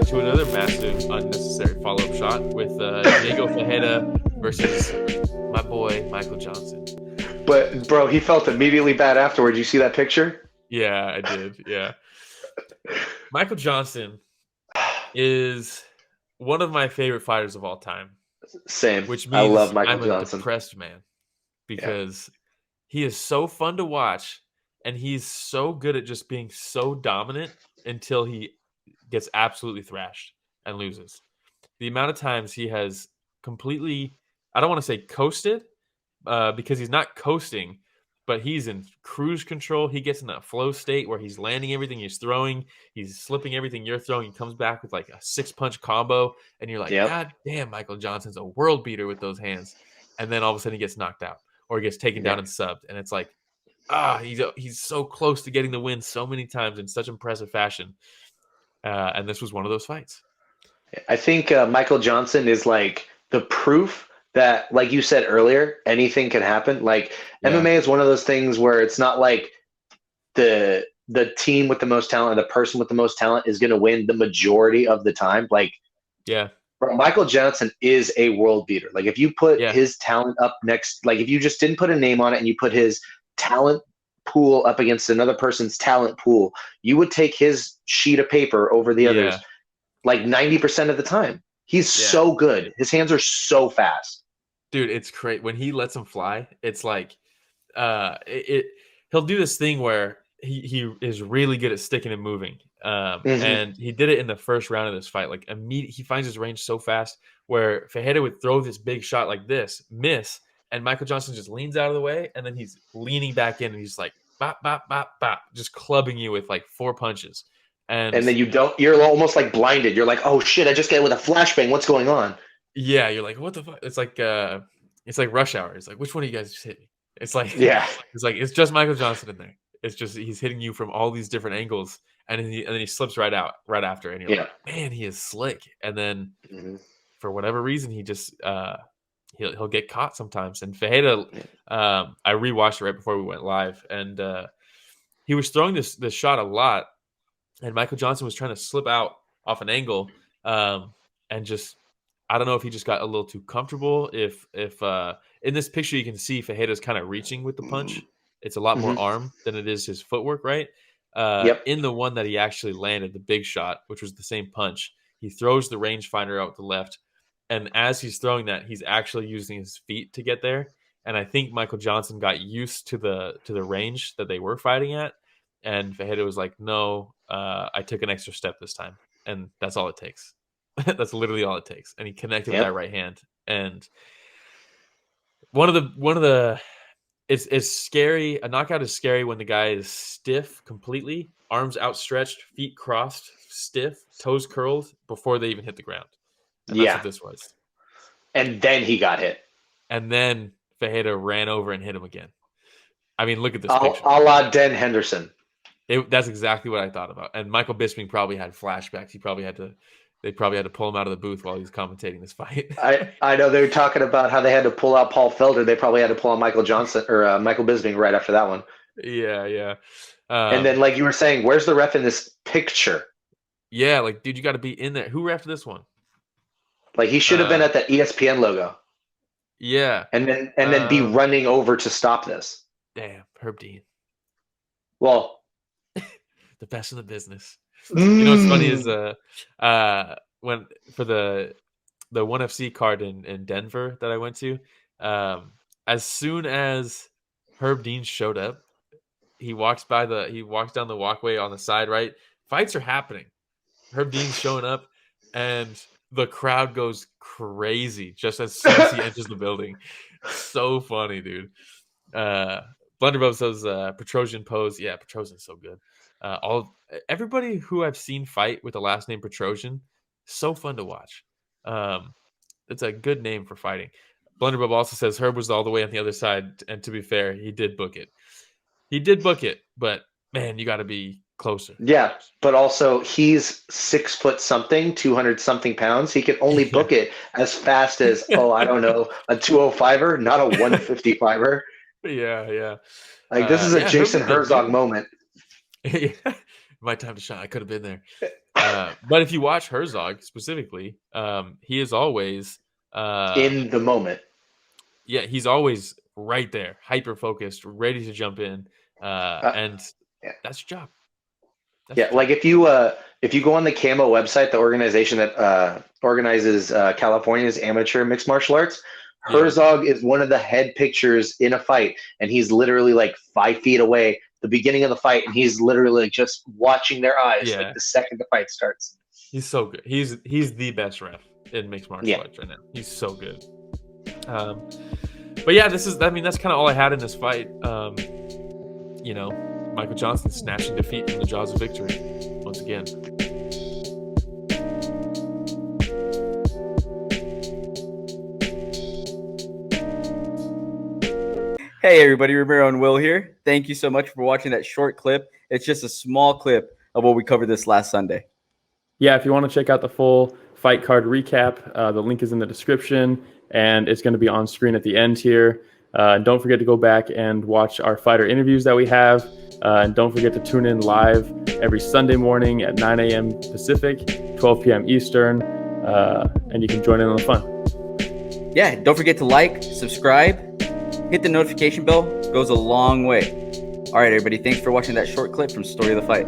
To another massive unnecessary follow-up shot with Diego Ferreira versus my boy Michael Johnson. But bro, he felt immediately bad afterwards. You see that picture? Yeah, I did. Yeah, Michael Johnson is one of my favorite fighters of all time, Same. which I love means Michael I'm a Johnson. depressed man Yeah. because he is so fun to watch and he's so good at just being so dominant until he gets absolutely thrashed and loses. The amount of times he has completely, I don't want to say coasted, because he's not coasting, but he's in cruise control. He gets in that flow state where he's landing everything he's throwing, he's slipping everything you're throwing. He comes back with like a 6-punch combo, and you're like, Yep. God damn, Michael Johnson's a world beater with those hands. And then all of a sudden he gets knocked out or he gets taken down Yeah. and subbed, and it's like, he's so close to getting the win so many times in such impressive fashion. And this was one of those fights. I think Michael Johnson is like the proof that, like you said earlier, anything can happen. Like Yeah, MMA is one of those things where it's not like the team with the most talent, the person with the most talent is going to win the majority of the time. Like yeah, bro, Michael Johnson is a world beater. Like if you put yeah, his talent up next, like if you just didn't put a name on it and you put his talent pool up against another person's talent pool, you would take his sheet of paper over the others yeah, like 90% of the time. He's yeah. so good. His hands are so fast. Dude, it's great when he lets him fly. It's like he'll do this thing where he is really good at sticking and moving. Hmm. And he did it in the first round of this fight. Like immediate, he finds his range so fast where Fajeda would throw this big shot like this, miss, and Michael Johnson just leans out of the way, and then he's leaning back in, and he's like bop bop bop bop, just clubbing you with like 4 punches. And And then you're almost like blinded. You're like, oh shit, I just got with a flashbang. What's going on? yeah, you're like, what the fuck? It's like Rush Hour. It's like, which one of you guys just hit me? It's like Yeah. it's just Michael Johnson in there. It's just he's hitting you from all these different angles, and then he slips right out right after, and you're like, Yeah. man, he is slick. And then Hmm. for whatever reason, he just he'll get caught sometimes. And Fajeda, I rewatched it right before we went live, and he was throwing this shot a lot, and Michael Johnson was trying to slip out off an angle, and just I don't know if he just got a little too comfortable. If in this picture you can see Fajeda's kind of reaching with the punch. It's a lot more Hmm. arm than it is his footwork, right? Yep. In the one that he actually landed, the big shot, which was the same punch, he throws the rangefinder out to the left, and as he's throwing that, he's actually using his feet to get there. And I think Michael Johnson got used to the range that they were fighting at, and Fajeda was like, "No, I took an extra step this time, and that's all it takes. That's literally all it takes." And he connected with that Yep. right hand. And one of the it's scary. A knockout is scary when the guy is stiff completely, arms outstretched, feet crossed, stiff, toes curled before they even hit the ground. And that's Yeah. what this was. And then he got hit. And then Fajeda ran over and hit him again. I mean, look at this A, picture. a la Den Henderson. That's exactly what I thought about. And Michael Bisping probably had flashbacks. They probably had to pull him out of the booth while he was commentating this fight. I know they were talking about how they had to pull out Paul Felder. They probably had to pull out Michael Johnson or Michael Bisping right after that one. Yeah, yeah. And then, Um, like you were saying, where's the ref in this picture? yeah, like, dude, you got to be in there. Who refed this one? Like he should have been Uh, at the ESPN logo, yeah. and then be Um, running over to stop this. damn, Herb Dean, Well, the best in the business. You know what's funny is mm, when for the one FC card in Denver that I went to, um, as soon as Herb Dean showed up, he walks down the walkway on the side, right? Fights are happening. Herb Dean's showing up, and the crowd goes crazy just as soon as he enters the building. So funny, dude. Uh, Blunderbuff says Petrosian pose. Yeah, Petrosian's so good. All Everybody who I've seen fight with the last name Petrosian, so fun to watch. Um, it's a good name for fighting. Blunderbuff also says Herb was all the way on the other side, and to be fair, he did book it. He did book it, but man, you got to be closer. yeah, but also he's 6 foot something, 200 something pounds. He can only Yeah. book it as fast as, oh, I don't know, a 205er, not a 155er. Yeah, yeah. Like this is a Yeah, Herb Jason was good Herzog too. moment. Yeah. My time to shine. I could have been there. But if you watch Herzog specifically, he is always In the moment. yeah, he's always right there, hyper focused, ready to jump in, Uh, and yeah. that's your job. That's Yeah, your like job. if you go on the Camo website, the organization that organizes California's amateur mixed martial arts, Yeah, Herzog is one of the head pictures in a fight, and he's literally like 5 feet away, the beginning of the fight, and he's literally like just watching their eyes like yeah, the second the fight starts. he's so good. He's the best ref in mixed martial Yeah, arts right now. He's so good. Um, but yeah, I mean, that's kind of all I had in this fight. You know, Michael Johnson snatching defeat from the jaws of victory once again. Hey everybody, Romero and Will here. Thank you so much for watching that short clip. It's just a small clip of what we covered this last Sunday. Yeah, if you want to check out the full fight card recap, the link is in the description, and it's going to be on screen at the end here. Don't forget to go back and watch our fighter interviews that we have. And don't forget to tune in live every Sunday morning at 9 a.m. Pacific, 12 p.m. Eastern, and you can join in on the fun. Yeah, don't forget to like, subscribe, hit the notification bell. It goes a long way. All right, everybody, thanks for watching that short clip from Story of the Fight.